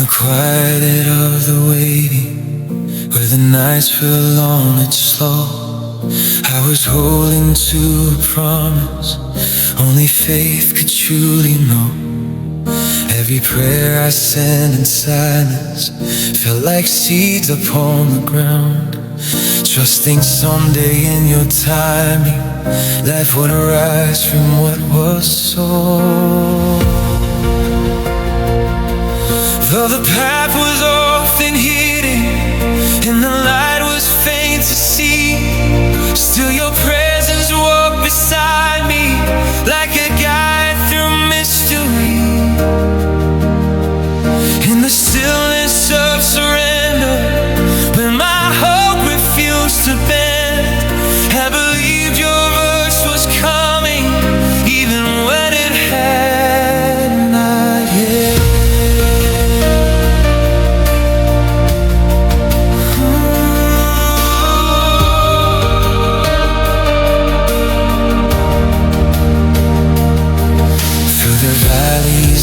quiet of the waiting, where the nights feel long and slow. I was holding to a promise only faith could truly know. Every prayer I sent in silence felt like seeds upon the ground, trusting someday in your timing life would arise from what was sown. Though the path was often hidden and the light was faint to see, still your presence walked beside me like a guide through mystery. In the stillness of surrender, when my hope refused to bend, I believed your verse was coming even when it had not yet.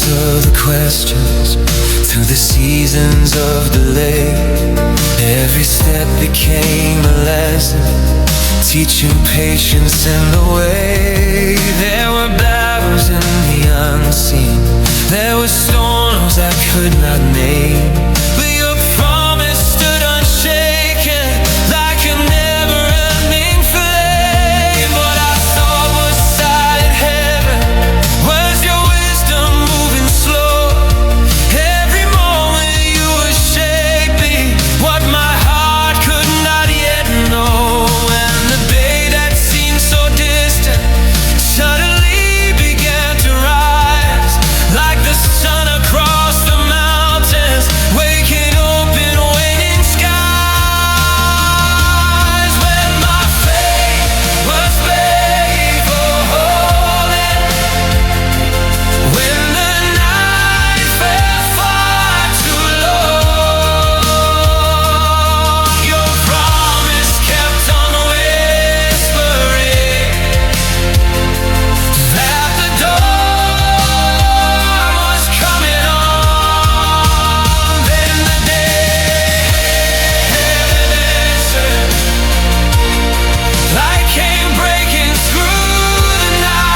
Of the questions, through the seasons of delay, every step became a lesson, teaching patience in the way. There were battles in the unseen, there were storms I could not name, but your promise stood unshaken like a never-ending flame. What I thought was silent heaven was your wisdom moving slow. Every moment you were shaping what my heart could not yet know. And the day that seemed so distant suddenly began to rise, like the sun across the mountains, waking open waiting skies. When my faith was begging for holding, when the night fell far too long, your promise kept on whispering that the dawn was coming on. Then the day heaven answered, light came breaking through the night.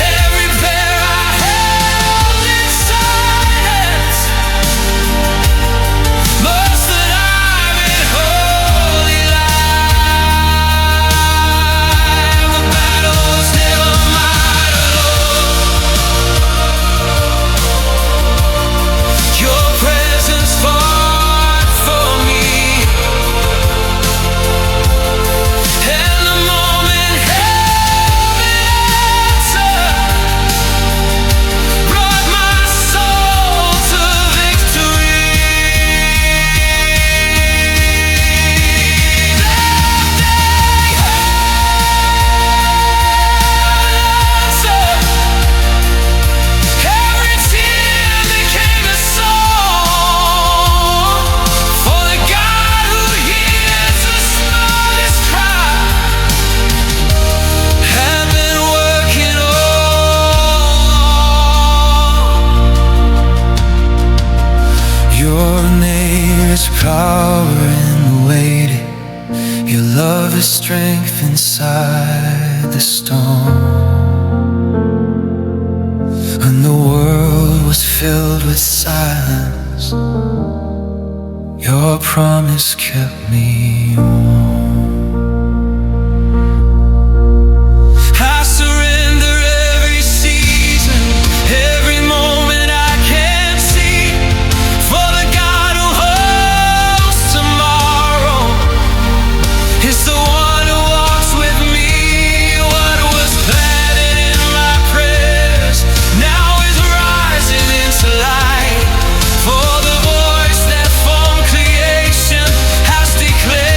Every prayer I held in silence must alive in holy light. The battles never might alone, your presence fought for me. And the moment heaven answered brought my soul to victory. That day heaven answered, every tear became a song for the God who hears the smallest cry. Had been working all along. Your name is power in the waiting, your love is strength inside the storm. When the world was filled with silence, your promise kept me warm. I surrender every season, every moment I can see, for the God who holds tomorrow is the one who walks with me. What was planted in my prayers now is rising into light, for the voice that formed creation has declared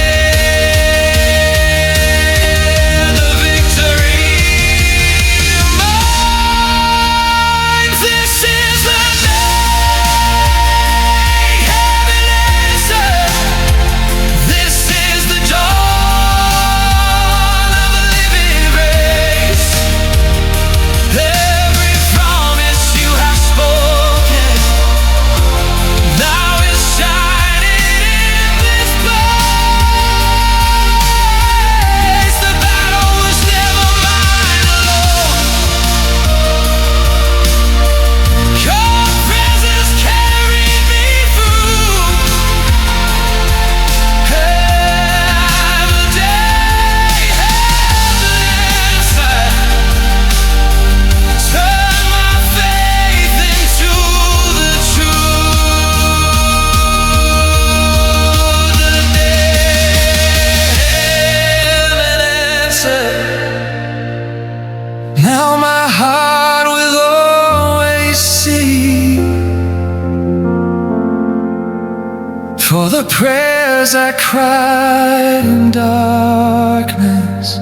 the prayers I cried in darkness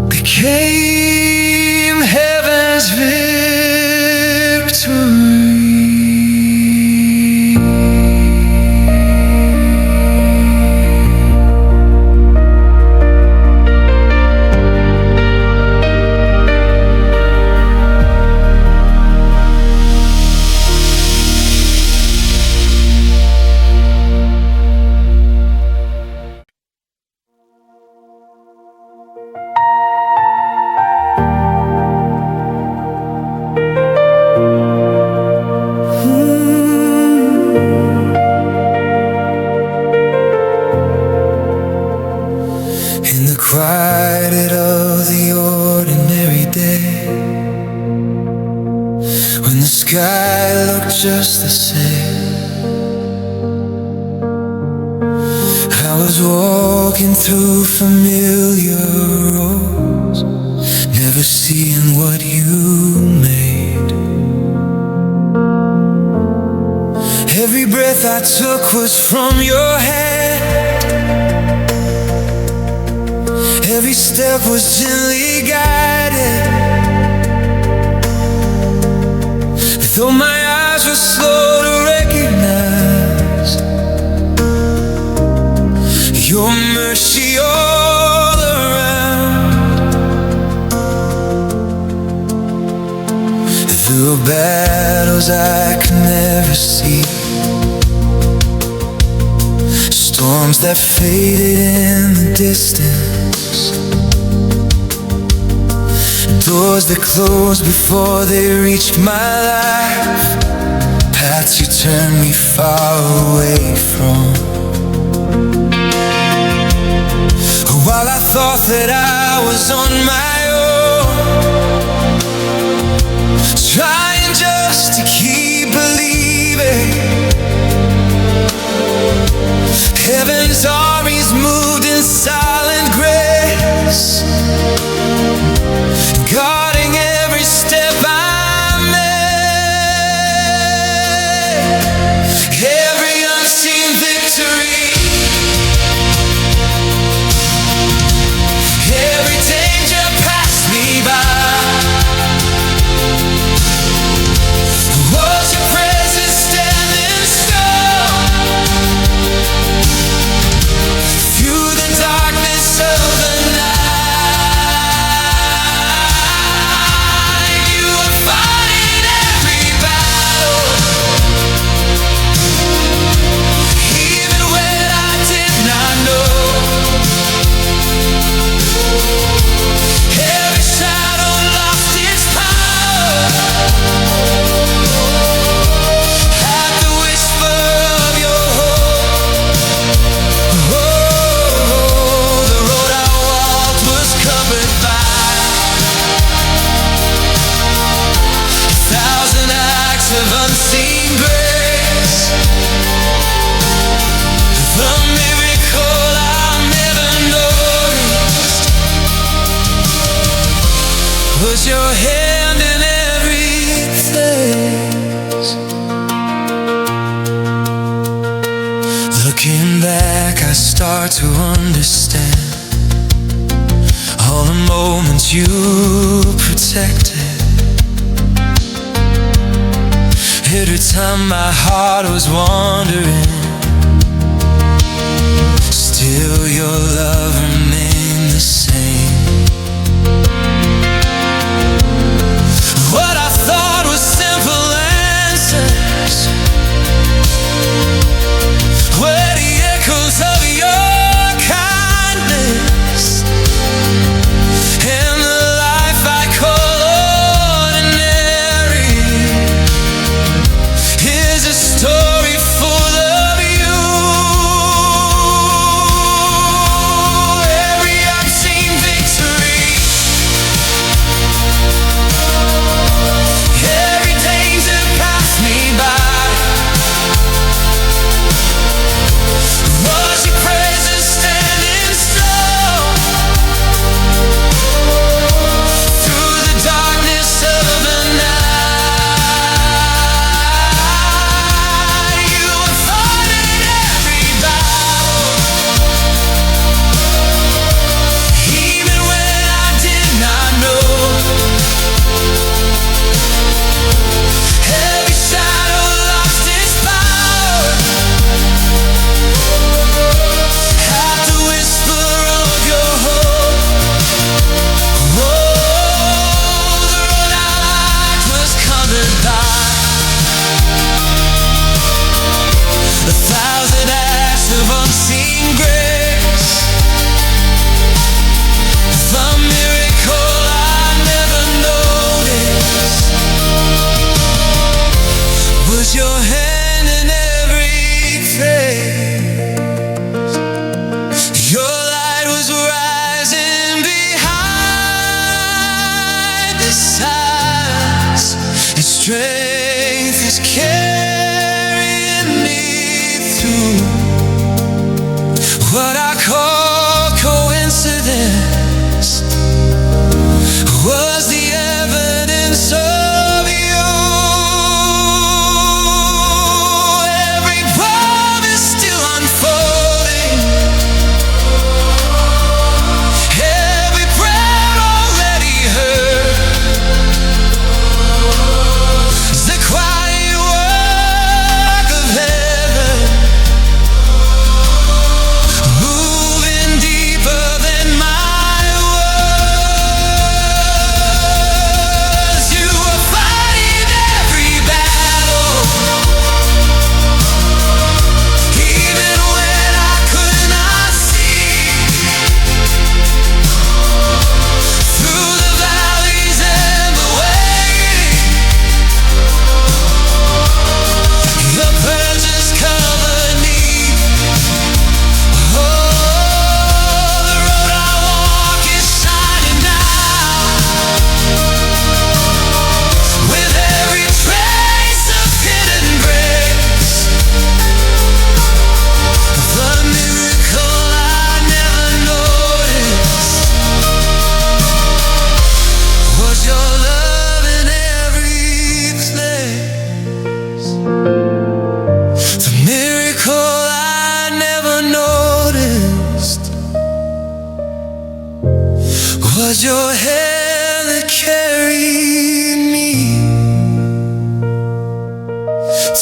became heaven's victory. In the quiet of the ordinary day, when the sky looked just the same, I was walking through familiar roads, never seeing what you made. Every breath I took was from your hand. Every step was gently guided. Though my eyes were slow to recognize your mercy all around. Through battles I could never see, storms that faded in the distance, doors that closed before they reached my life, paths you turned me far away from. While I thought that I was on my own, trying just to keep believing, heaven's armies moved in silent grace, guarding every step I made, every unseen victory, every danger passed me by. Was your presence standing strong through the darkness of the night? Was your hand in everything? Looking back, I start to understand all the moments you protected. Every time my heart was wandering, still your love remained the same. What I thought was simple answers were the echoes of your kindness, and the life I call ordinary is a story full of you. strength is carrying me through what I call coincidence was the evidence of you. Every promise still unfolding, every prayer already heard, the quiet work of heaven, moving deeper than my words. You are fighting every battle, even when I could not see. Through the valleys and the waiting, the purchase covered me. Oh, the road I walk is shining now, with every trace of hidden grace. The miracle I never noticed was your love in every place. The miracle I never noticed was your hand that carried me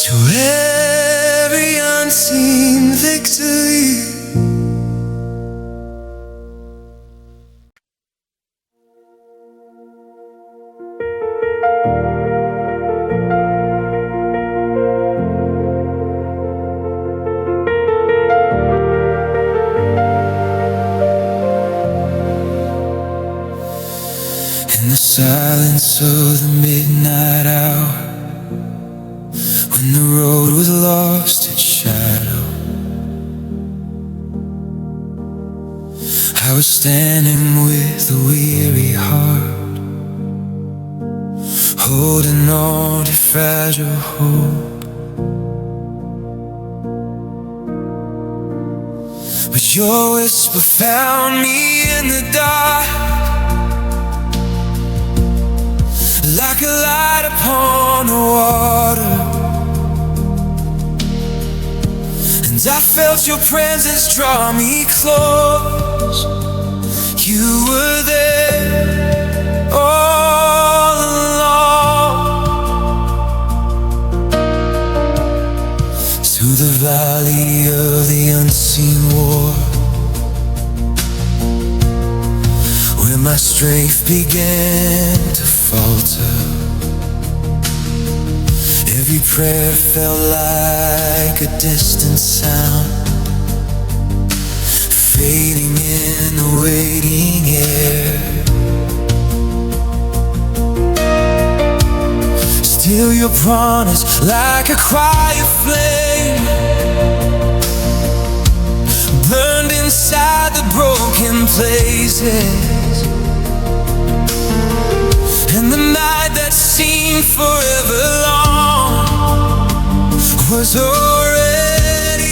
to every unseen victory. In the silence of the midnight hour, when the road was lost in shadow, I was standing with a weary heart, holding on to fragile hope. But your whisper found me in the dark, like a light upon the water. And I felt your presence draw me close. You were there all along. Through the valley of the unseen war, where my strength began to falter, every prayer felt like a distant sound, fading in the waiting air. Still your promise, like a quiet flame, burned inside the broken places. And the night that seemed forever long was already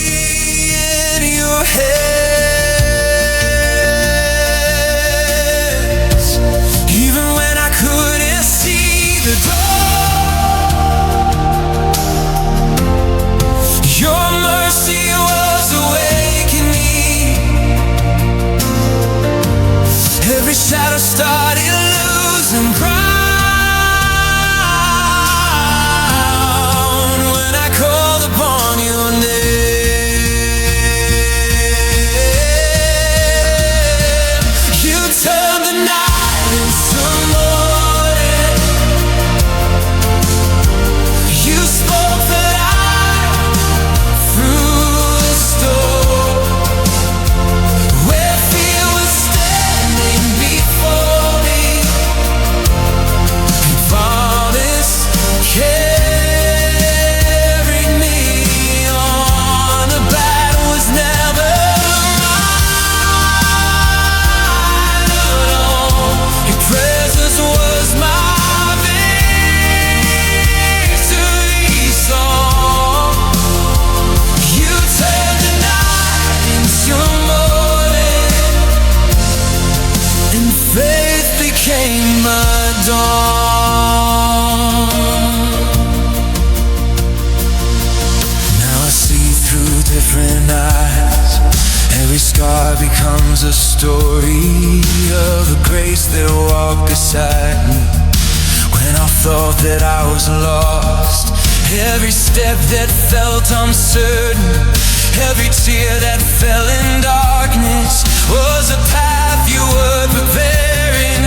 in your hands. Even when I couldn't see the door, your mercy was awakening. Every shadow started losing ground. When I called upon becomes a story of the grace that walked beside me when I thought that I was lost. Every step that felt uncertain, every tear that fell in darkness was a path you were preparing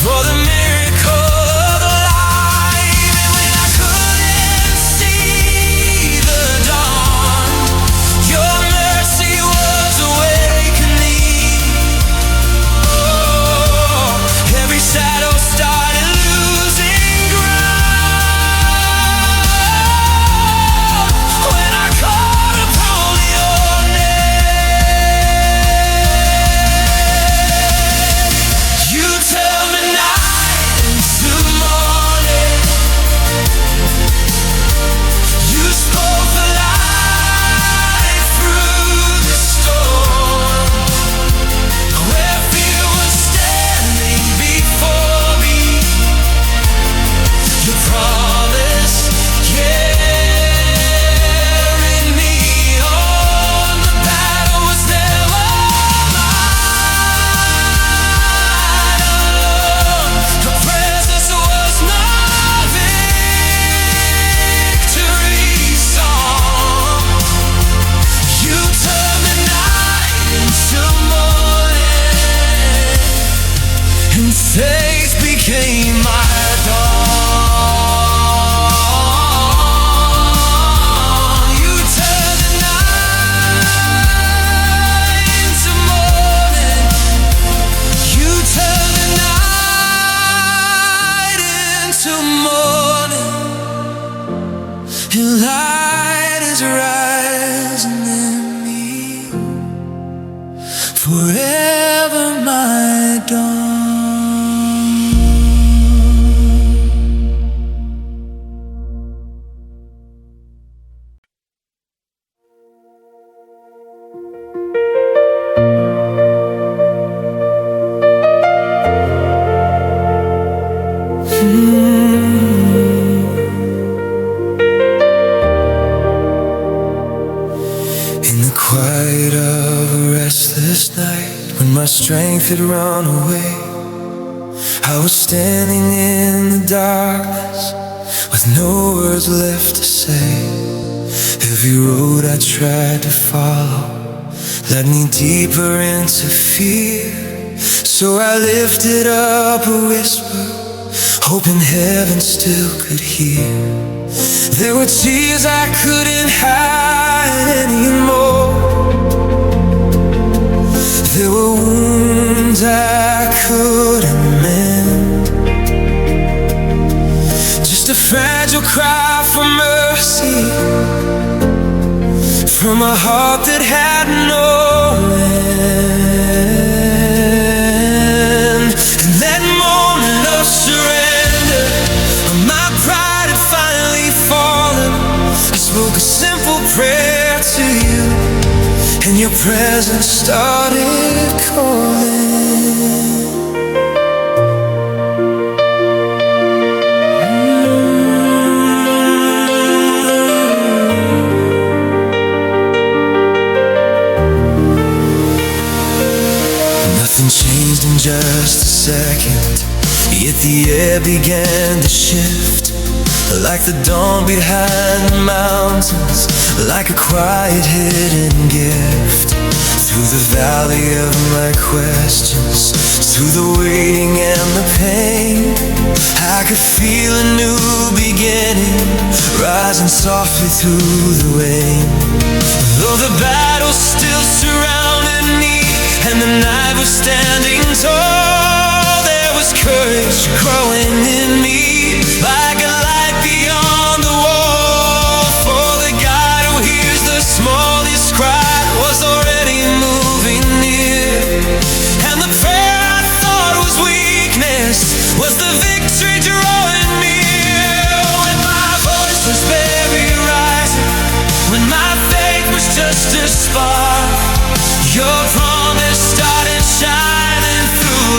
for the miracle of life. And when I couldn't see the dawn, your mercy was awakening. Oh, every shadow started losing ground when I called upon your name. You turned the night into morning. You spoke the light through the storm. Where fear was standing before me, you promised, carried me on. The battle was never mine alone. Your presence was my victory song. You turned the night into morning, and faith became my dawn. You turned the night into morning. You turned the night into morning. And light is rising in me, forever my dawn. In the quiet of a restless night, when my strength had run away, I was standing in the darkness with no words left to say. Every road I tried to follow led me deeper into fear. So I lifted up a whisper, hoping heaven still could hear. There were tears I couldn't hide anymore. There were wounds I couldn't mend, just a fragile cry for mercy from a heart that had no end. And that moment of surrender, when my pride had finally fallen, I spoke a simple prayer to you, and your presence started calling. Nothing changed in just a second, yet the air began to shift. Like the dawn behind the mountains, like a quiet hidden gift. Through the valley of my questions, through the waiting and the pain, I could feel a new beginning rising softly through the rain. Though the battle still surrounded me and the night was standing tall, there was courage growing in me, like a light beyond the wall. For the God who hears the smallest cry was already moving near, and the prayer I thought was weakness was the victory drawing near. When my voice was barely rising, when my faith was just a spark, your promise started shining through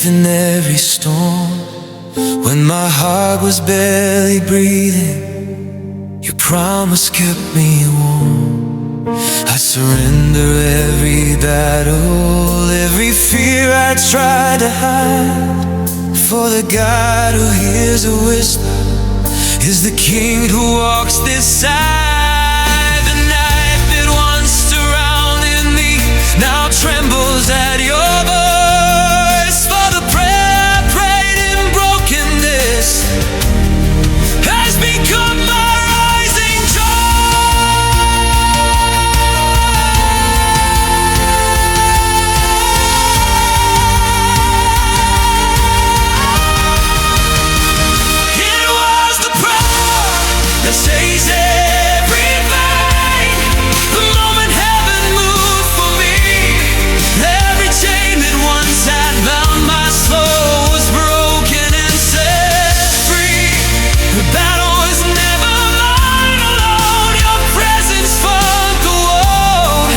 strength in every storm. When my heart was barely breathing, your promise kept me warm. I surrender every battle, every fear I tried to hide. For the God who hears a whisper is the King who walks this side. The night that once surrounded me now trembles at your voice. For the prayer I prayed in brokenness has become my rising that says everything. The moment heaven moved for me, every chain that once had bound my soul was broken and set free. The battle was never mine alone. Your presence fought the war.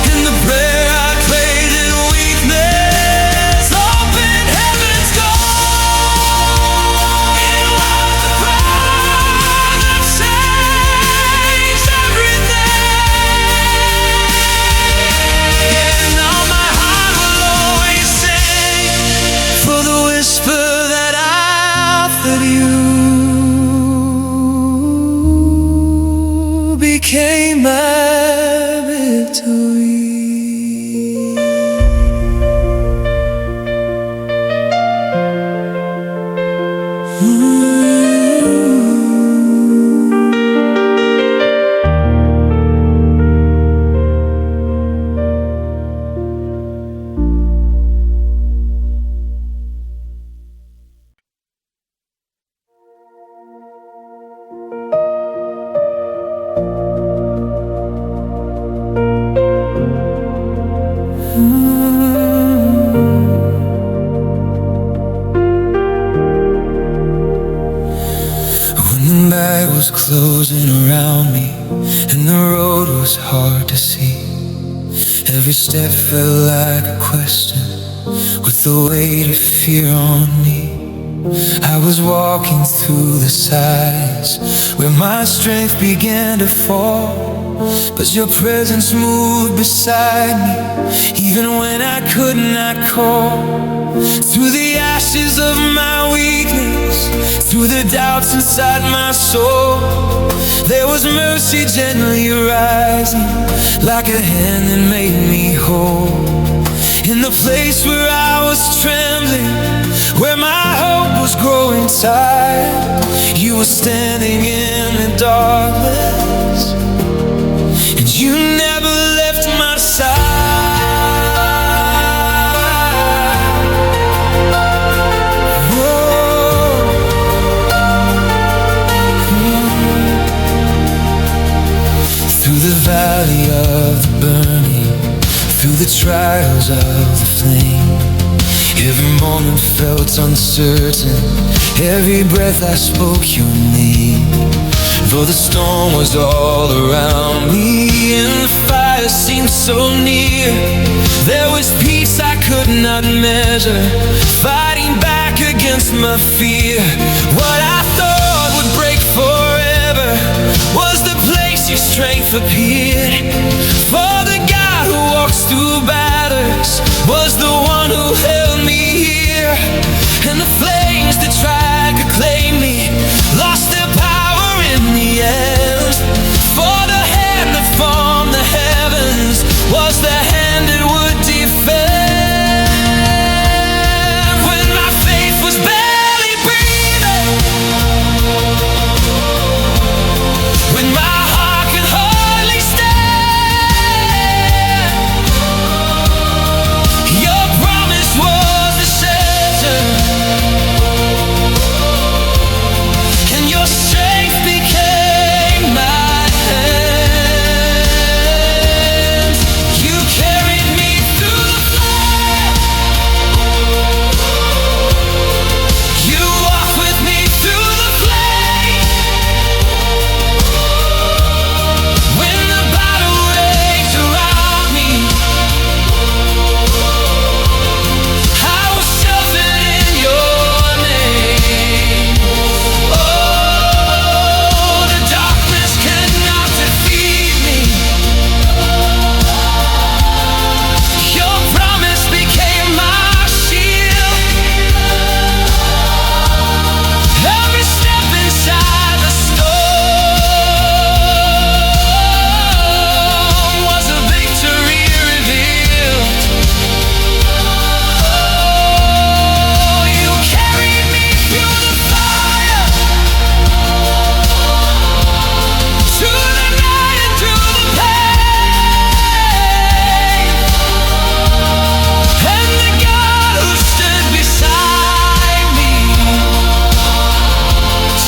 In the prayer I prayed in weakness, open heaven's door. It was the prayer that changed everything. And now my heart will always sing for the whisper that I offered you became my victory. When the night was closing around me and the road was hard to see, every step felt like a question with the weight of fear on me. I was walking through the silence where my strength began to fall, but your presence moved beside me even when I could not call. Through the ashes of my weakness, through the doubts inside my soul, there was mercy gently rising like a hand that made me whole. In the place where I was trembling, where my hope was growing tired, you were standing in the darkness, and you never left my side. Whoa. Through the valley of the burning, through the trials of the flame, every moment felt uncertain, every breath I spoke your name. Though the storm was all around me and the fire seemed so near, there was peace I could not measure, fighting back against my fear. What I thought would break forever was the place your strength appeared. For the God who walks through batters was the one who held me here. And the flames that tried to claim me lost their power in the end. For the hand that formed the heavens was the hand that would defend. When my faith was barely breathing, when my heart could hardly stand, your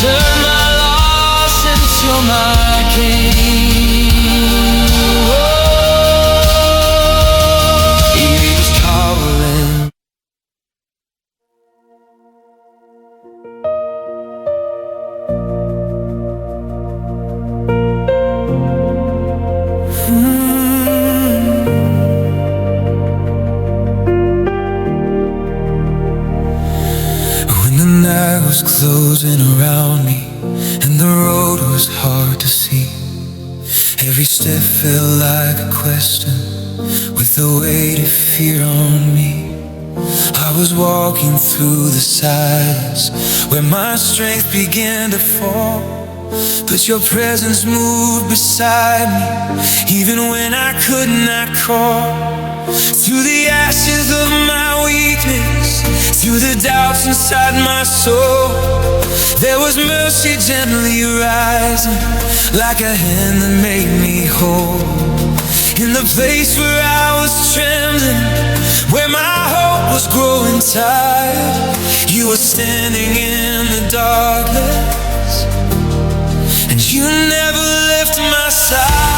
turn my loss into my gain. Oh, eagles calling. When the night was closing around me and the road was hard to see, every step felt like a question with the weight of fear on me. I was walking through the silence where my strength began to fall, but your presence moved beside me even when I could not call. Through the ashes of my weakness, through the doubts inside my soul, there was mercy gently rising like a hand that made me whole. In the place where I was trembling, where my hope was growing tired, you were standing in the darkness, and you never left my side.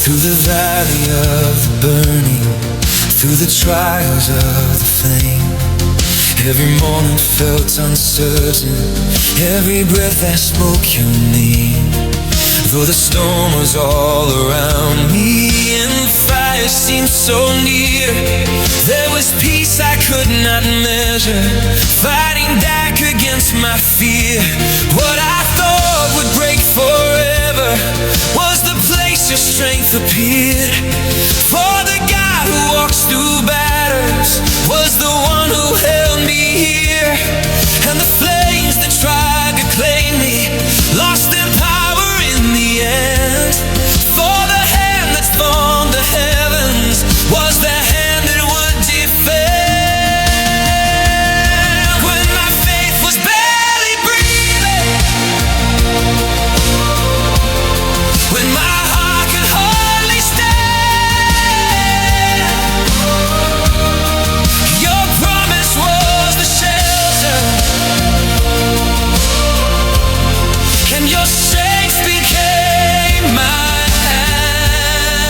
Through the valley of the burning, through the trials of the flame, every moment felt uncertain, every breath that spoke your name. Though the storm was all around me and the fire seemed so near, there was peace I could not measure, fighting back against my fear. What I thought would break forever was the place your strength appeared. For the God who walks through batters was the one who held me here, and the flames that tried to claim me lost their power in the end. For the hand that formed the heavens was the hand that would defend. When my faith was barely breathing, when my heart could hardly stand, your promise was the shelter, and your strength became my hands.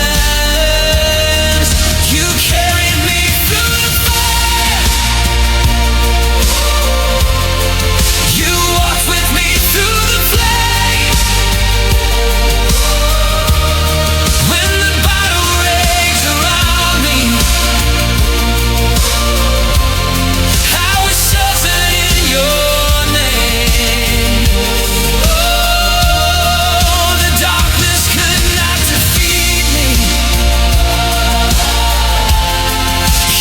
You carried me through the fire, you walked with me through the flame. When the battle raged around me, I was sheltered in your name. Oh, the darkness could not defeat me.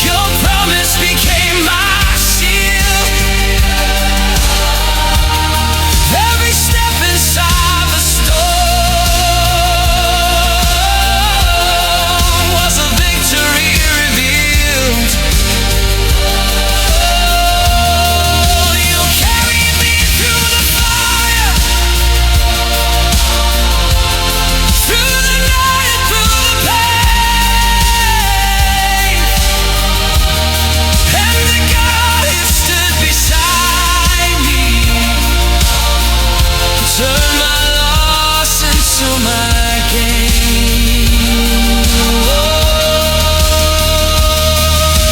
Your promise became my shield. Every step inside the storm was a victory revealed. Oh, you carried me through the fire, through the night, through the pain, and the God who stood beside me turned my loss into my gain.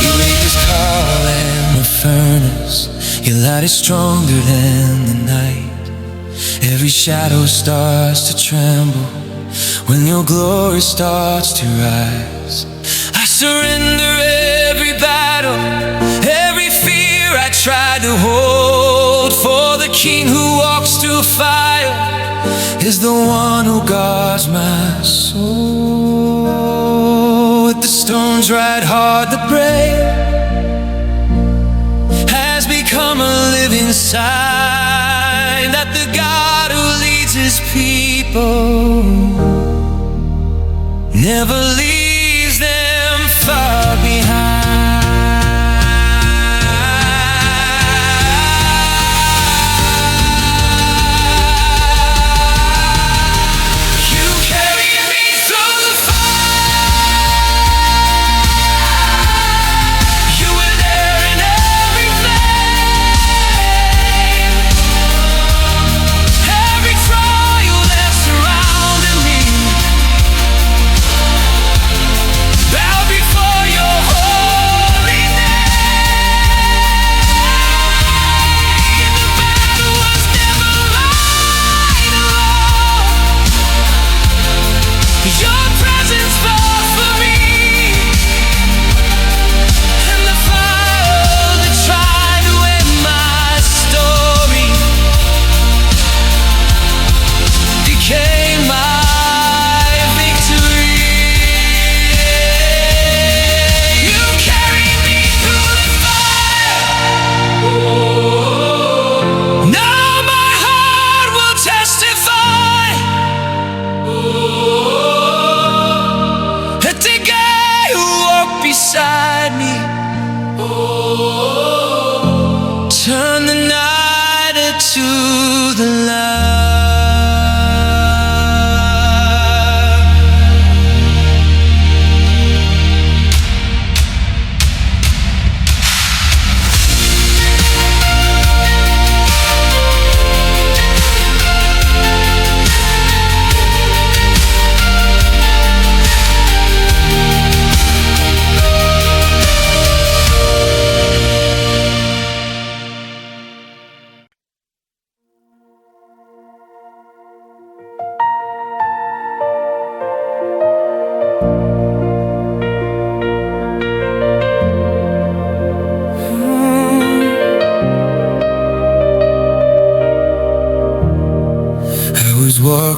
You wake us calling the furnace, your light is stronger than the night. Every shadow starts to tremble when your glory starts to rise. I surrender every battle, every fear I tried to hold. For the King who walks through fire is the one who guards my soul. With the stones right hard to break, has become a living sign that the God who leads his people never leaves them far behind. You carry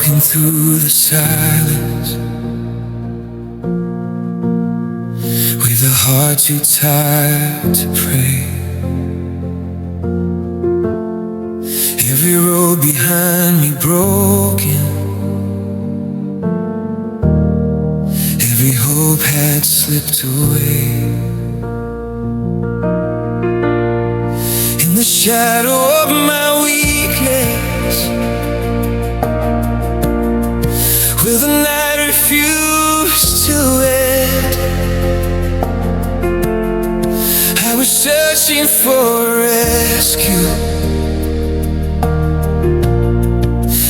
walking through the silence with a heart too tired to pray. Every road behind me broken, every hope had slipped away. In the shadow of my weakness, will the night refuse to end? I was searching for rescue,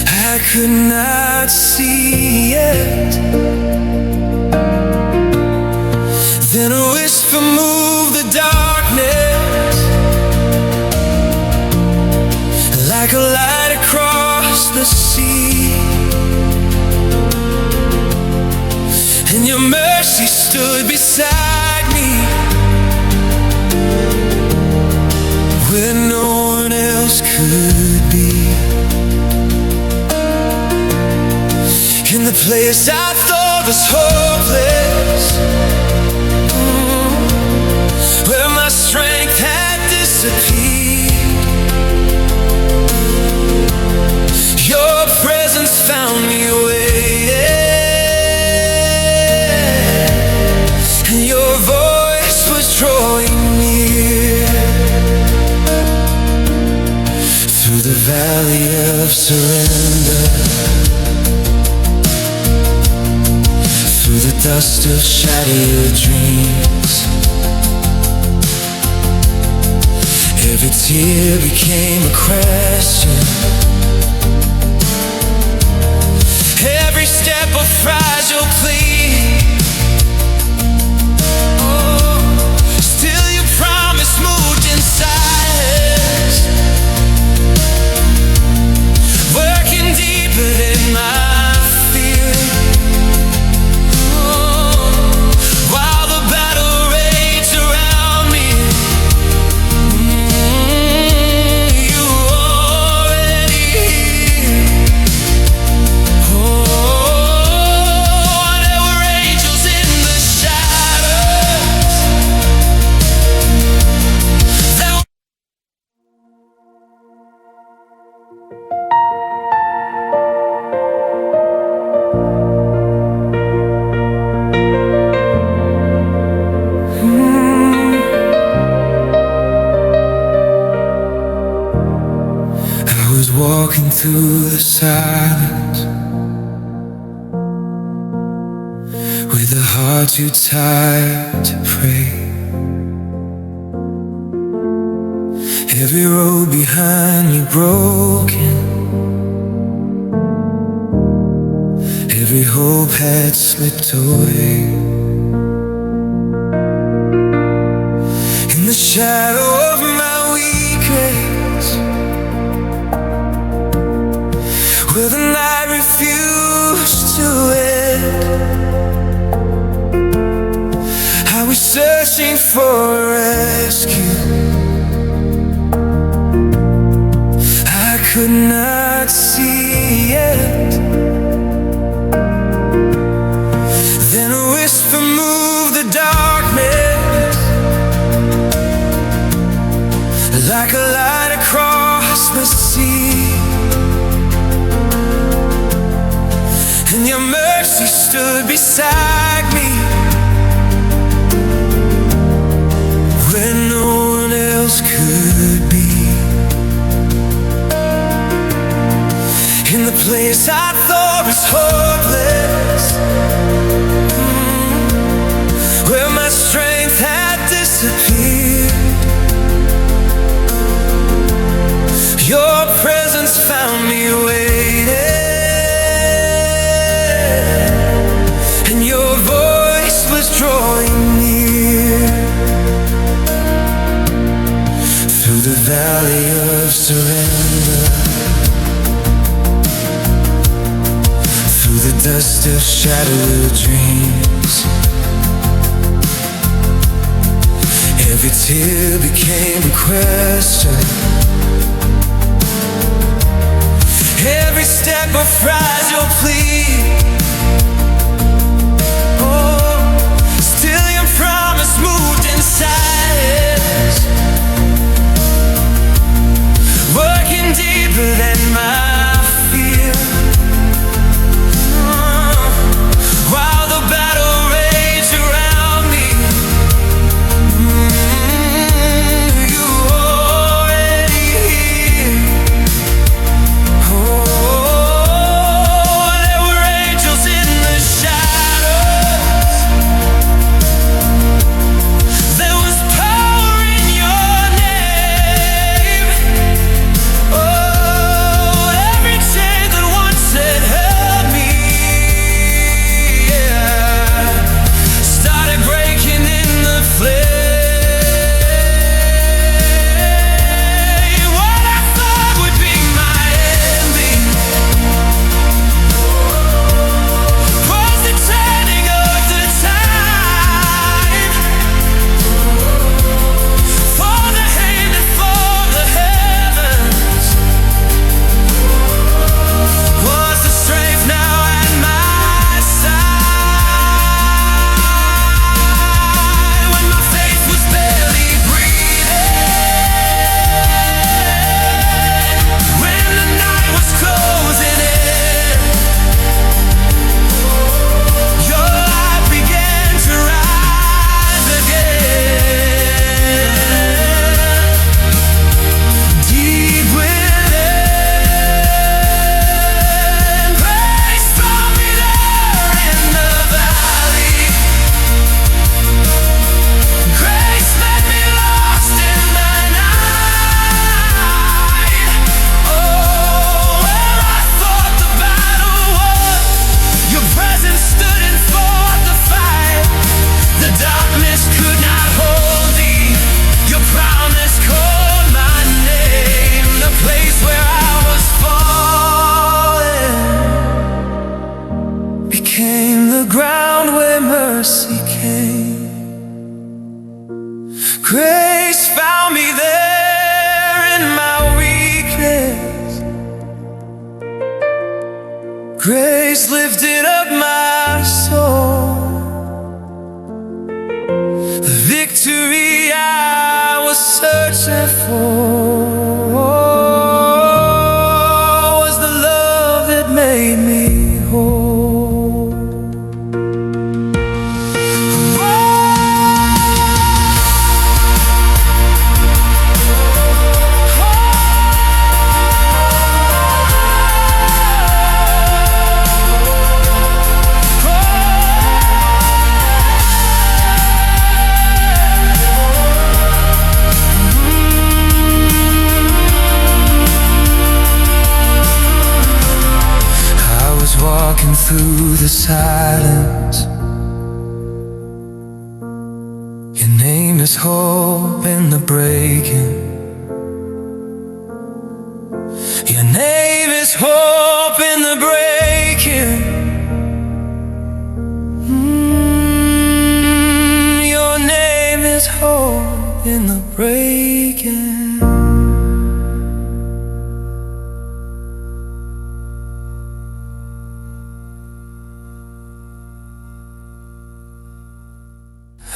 I could not see it. Then a whisper moved the darkness, like a light across the sea. And your mercy stood beside me where no one else could be. In the place I thought was hopeless, where my strength had disappeared, your presence found me waiting, and your voice was drawing near. Through the valley of surrender, through the dust of shattered dreams, every tear became a question, every step a fragile plea. Oh, still your promise moved in silence, working deeper than my fear. While the battle raged around me, you were already here. Oh, there were angels in the shadows. I was walking through the silence with a heart too tired to pray. Every road behind me broken, every hope had slipped away. In the shadow of my weakness, where the night refused to end, I was searching for rescue, I could not see it. Then a whisper moved the darkness, like a light across the sea. And your mercy stood beside me where no one else could be. In the place I thought was hopeless, where my strength had disappeared, your presence found me waiting, and your voice was drawing near. Through the valley of surrender, through the dust of shattered dreams, every tear became a question, Every step of fries your plea. Oh, still your promise moved in silence, working deeper than my fear. While the battle raged around me, you already here. Oh, there were angels in the shadows. There was power in your name. Oh, every chain that once had held me, yeah, started breaking in the flame. What I thought would be my ending was the turning of the tide. For the hand and for the heavens was the strength now at my side. When my faith was barely breathing, when the night was closing in, your light began to rise again. Deep within, grace found me there in the valley. Grace made me lost in the night. Oh, where I thought the battle was, your presence stood and fought the fight. The darkness could not hold thee. Your promise called my name. The place where I was falling became the ground where mercy came. Grace found me there in my weakness. Grace lifted up my soul. The victory I was searching for was the love that made me whole. I was walking through the silence. Your name is hope in the breaking. Your name is hope in the breaking. Your name is hope in the breaking.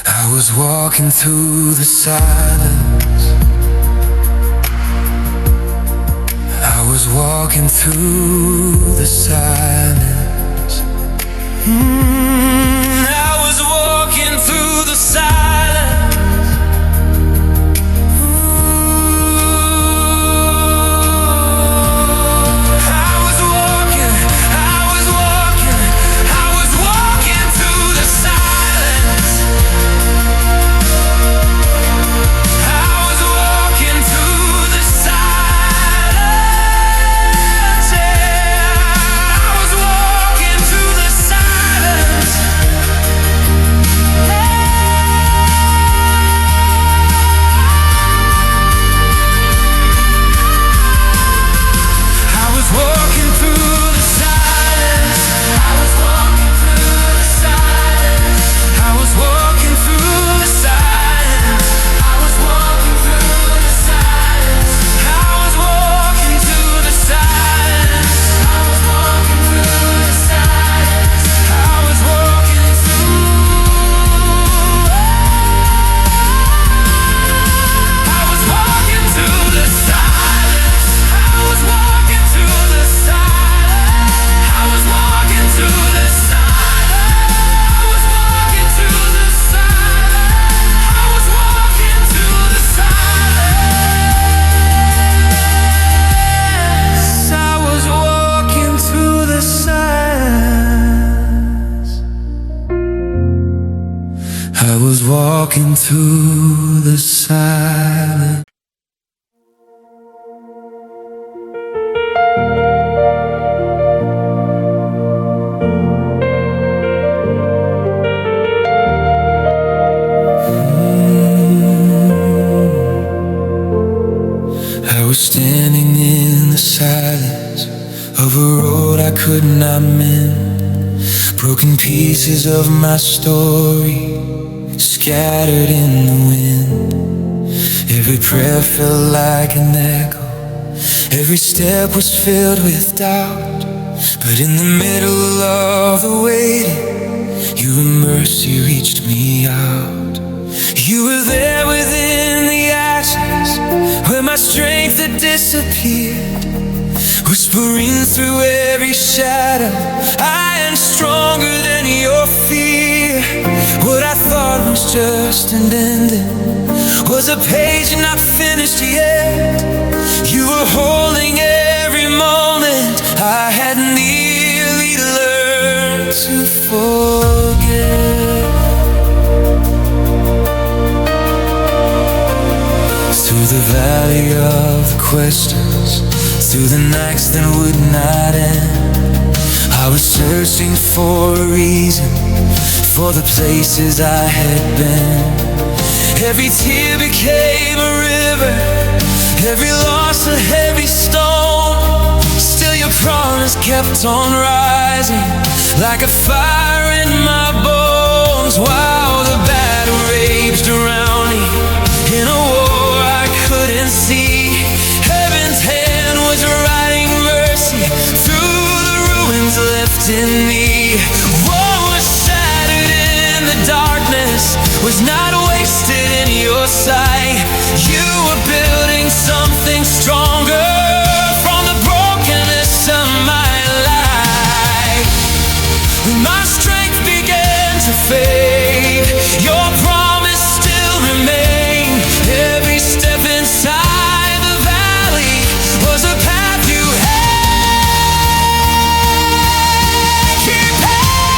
I was walking through the silence. I was walking through the silence. I was walking through the silence. I was walking through the silence. I was walking through the silence. Yeah, I was walking through the silence. walking through the silence. I was standing in the silence of a road I could not mend, broken pieces of my story scattered in the wind. Every prayer felt like an echo, every step was filled with doubt. But in the middle of the waiting, your mercy reached me out. You were there within the ashes, where my strength had disappeared, whispering through every shadow, I am stronger than your fear. What I thought was just an ending was a page not finished yet. You were holding every moment I had nearly learned to forget. Through the valley of the questions, through the nights that would not end, I was searching for a reason for the places I had been. Every tear became a river, every loss a heavy stone. Still your promise kept on rising like a fire in my bones. While the battle raged around me in a war I couldn't see, heaven's hand was writing mercy through the ruins left in me. What was shattered in the darkness was not wasted in your sight. You were building something stronger from the brokenness of my life. When my strength began to fade, your promise still remained. Every step inside the valley was a path you had. Keep heading,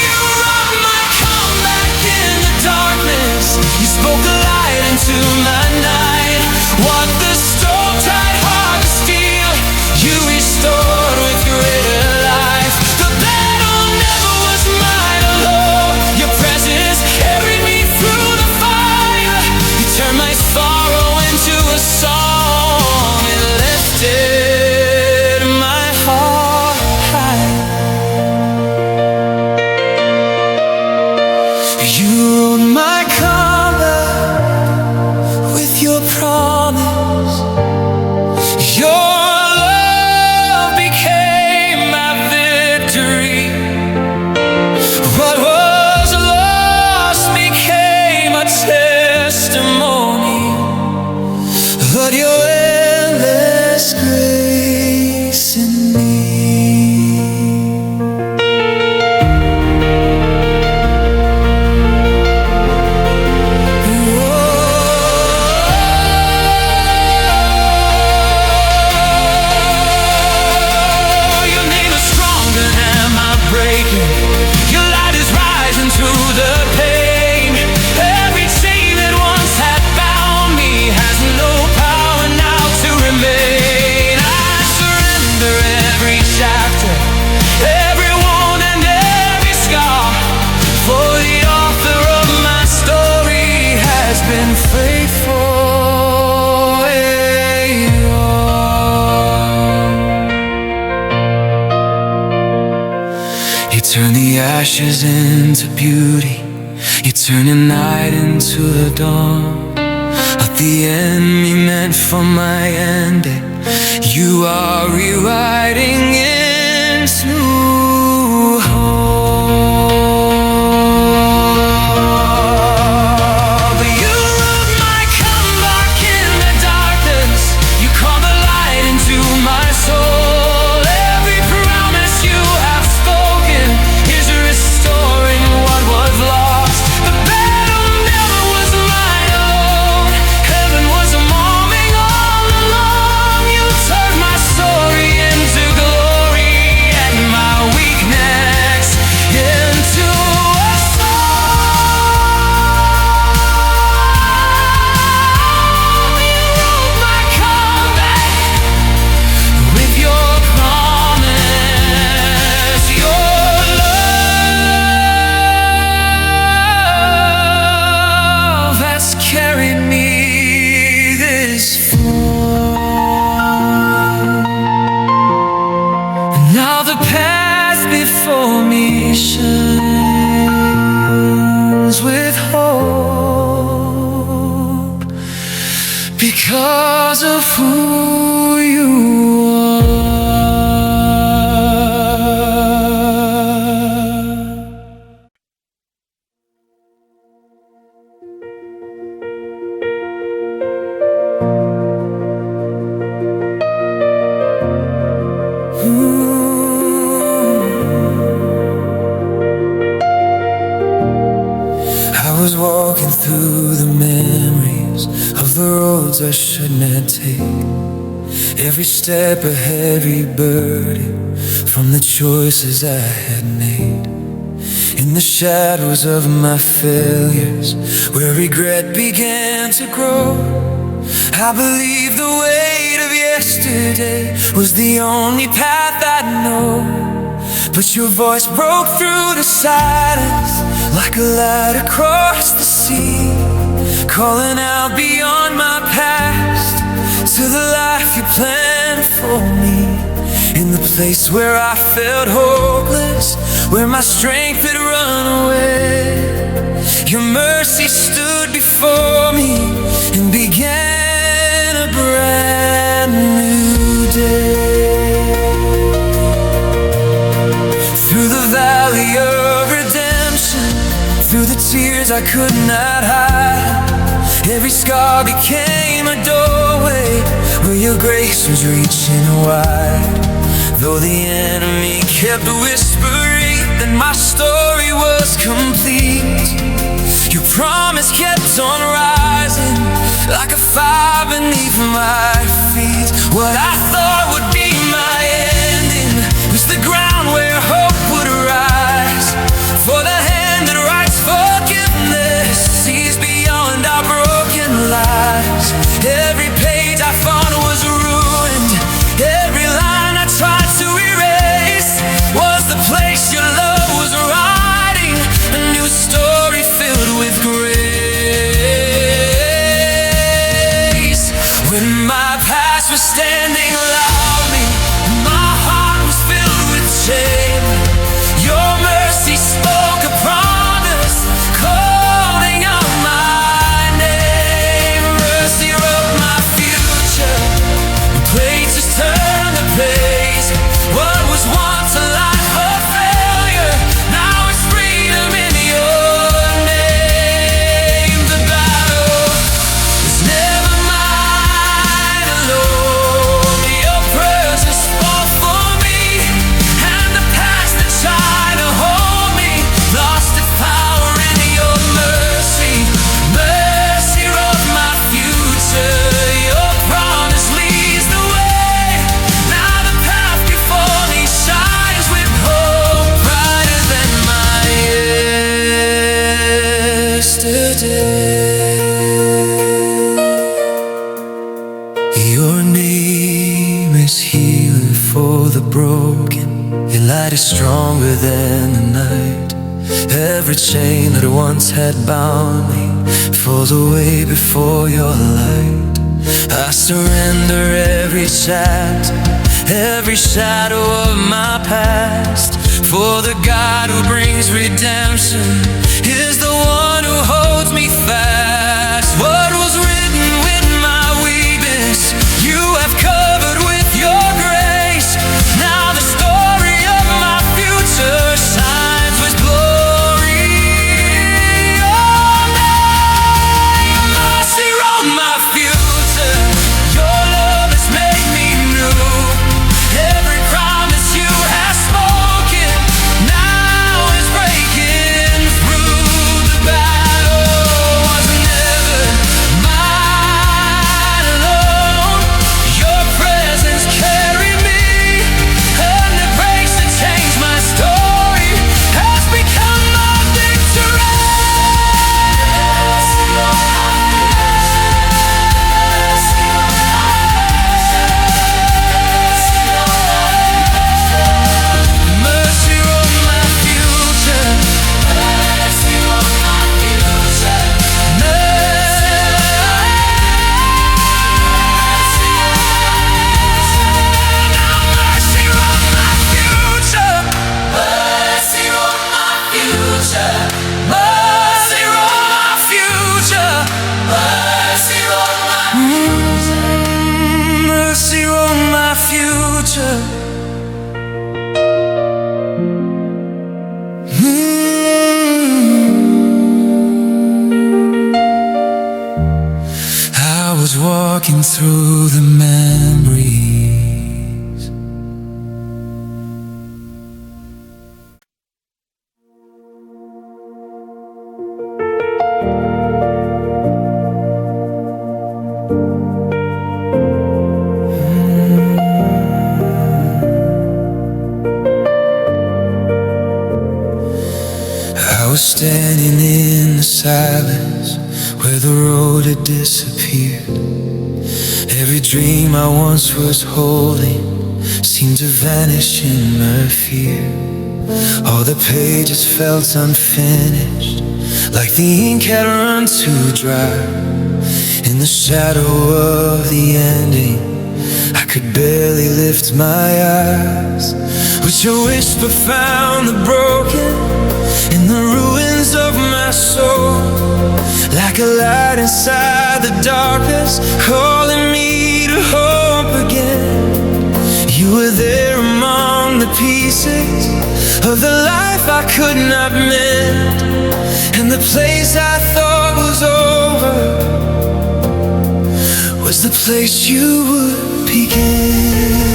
you wrought my comeback in the darkness. You spoke a light into my night. What the storm tried hard to steal, you restored with greater life. The battle never was mine alone. Your presence carried me through the fire. You turned my sorrow into a song and lifted my heart high. You wrote my comeback with your promise. Your love became my victory. What was lost became a testimony of your endless grace in me. Your name is stronger than my breaking. Your light is rising through the pain. Every chain that once had bound me has no power now to remain. I surrender every chapter, every wound and every scar, for the author of my story has been faithful. You turn the ashes into beauty, you turn the night into the dawn. What the enemy meant for my ending, you are rewriting into hope. You wrote my comeback in the darkness. You called the light into my soul. Every promise you have spoken is restoring what was lost. The battle never was mine alone. Heaven was mourning all along. You turned my story into glory, and my weakness nations with hope because of who you are. I was walking through the memories of the roads I should not take. Every step a heavy burden from the choices I had made. In the shadows of my failures, where regret began to grow, I believed the weight of yesterday was the only path I'd know. But your voice broke through the silence like a light across the sea, calling out beyond my past to the life you planned for me. In the place where I felt hopeless, where my strength had run away, your mercy stood before me and began a brand new day. Through the valley of redemption, through the tears I could not hide, every scar became a doorway where your grace was reaching wide. Though the enemy kept whispering that my story was complete, your promise kept on rising like a fire beneath my feet. What I thought would be my ending was the ground where hope would rise. For the hand that writes forgiveness sees beyond our broken lives. Every page I found was ruined, every line I tried to erase was the place your love was writing a new story filled with grace. When my past was standing loudly, my heart was filled with shame, your mercy spoke a promise, calling out my name. Mercy wrote my future, places turned to praise. What was once a life of failure, now it's freedom in your name. The battle was never mine alone, your presence fought for me, and the past that tried to hold me lost its power in your mercy. Mercy wrote my future, your promise leads the way. Now the path before me shines with hope brighter than my yesterday. Your name is healing for the broken, your light is stronger than the night. Every chain that once had bound me falls away before your light. I surrender every chapter, every shadow of my past, for the God who brings redemption is the one who holds me fast. What was written with my weakness, you have covered with your grace. Now the story of my future shines with glory. Your name, mercy wrote my future, your love has made me new. Every promise you have spoken now is breaking through. through the memories. I was standing in the silence where the road had disappeared. Every dream I once was holding seemed to vanish in my fear. All the pages felt unfinished, like the ink had run too dry. In the shadow of the ending, I could barely lift my eyes. But your whisper found the broken in the ruins of my soul, like a light inside the darkness, calling me to hope again. You were there among the pieces of the life I could not mend, and the place I thought was over was the place you would begin.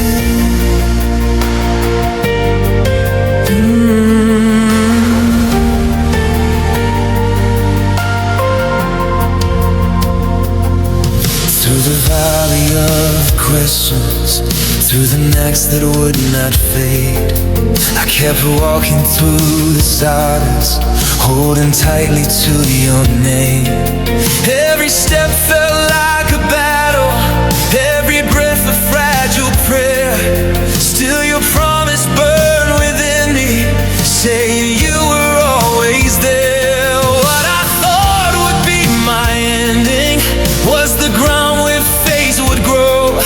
Through the valley of questions, through the nights that would not fade, I kept walking through the stars, holding tightly to your name. Every step felt like a battle, every breath a fragile prayer. Still your promise burned within me, saying you were always there. What I thought would be my ending was the ground where faith would grow,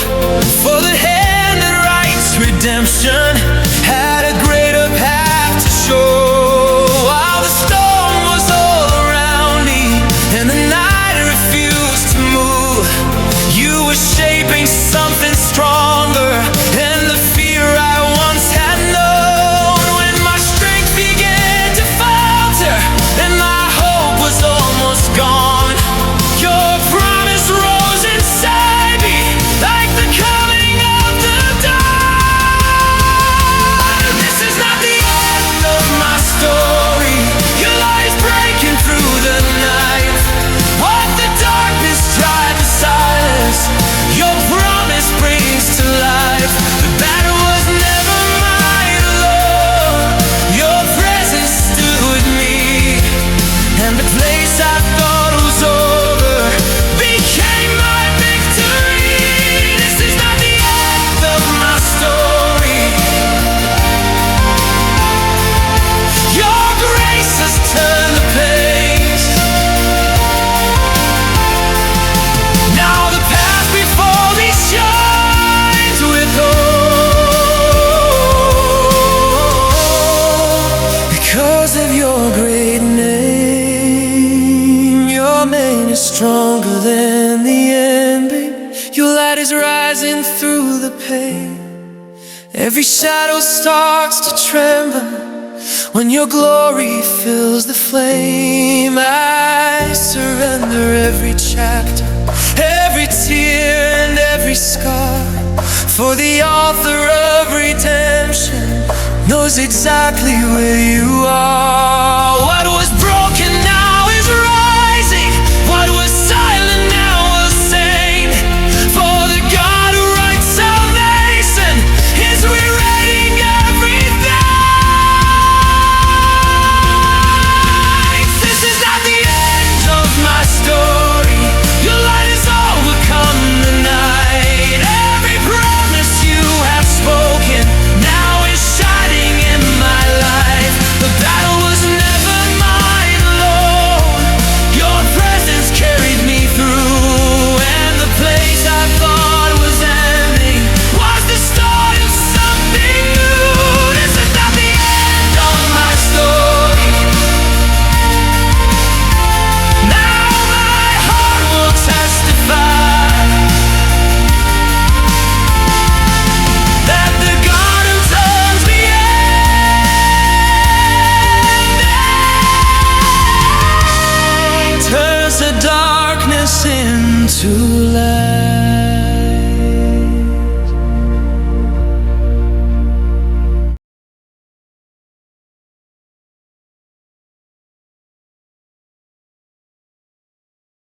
for the hand that writes redemption had a greater path to show. While the storm was all around me and the night refused to move, you were shaping something stronger than the fear I once had known. When my strength began to falter and my hope was almost gone, your promise rose inside me like the coming of the dawn. This is not the end of my story. Your light is breaking through the night. What the darkness tried to silence, your promise brings to life. The battle was never mine alone. Your presence stood with me, and the place I thought was over became my victory. This is not the end of my story. Your grace has turned the page. Now the path before me shines with hope. Because of your great name, your name is stronger than the ending. Your light is rising through the pain. Every shadow starts to tremble when your glory fills the flame. I surrender every chapter, every tear and every scar, for the author of redemption knows exactly where you are. What was broken now is rising. What was silent now will sing. For the God who writes salvation is rewriting everything. This is not the end of my story. Your light has overcome the night. Every promise you have spoken now is shining in my life. The battle was never mine alone. Your presence carried me through, and the place I thought was ending was the start of something new. This is not the end of my story. Now my heart will testify that the God who turns the end turns the darkness into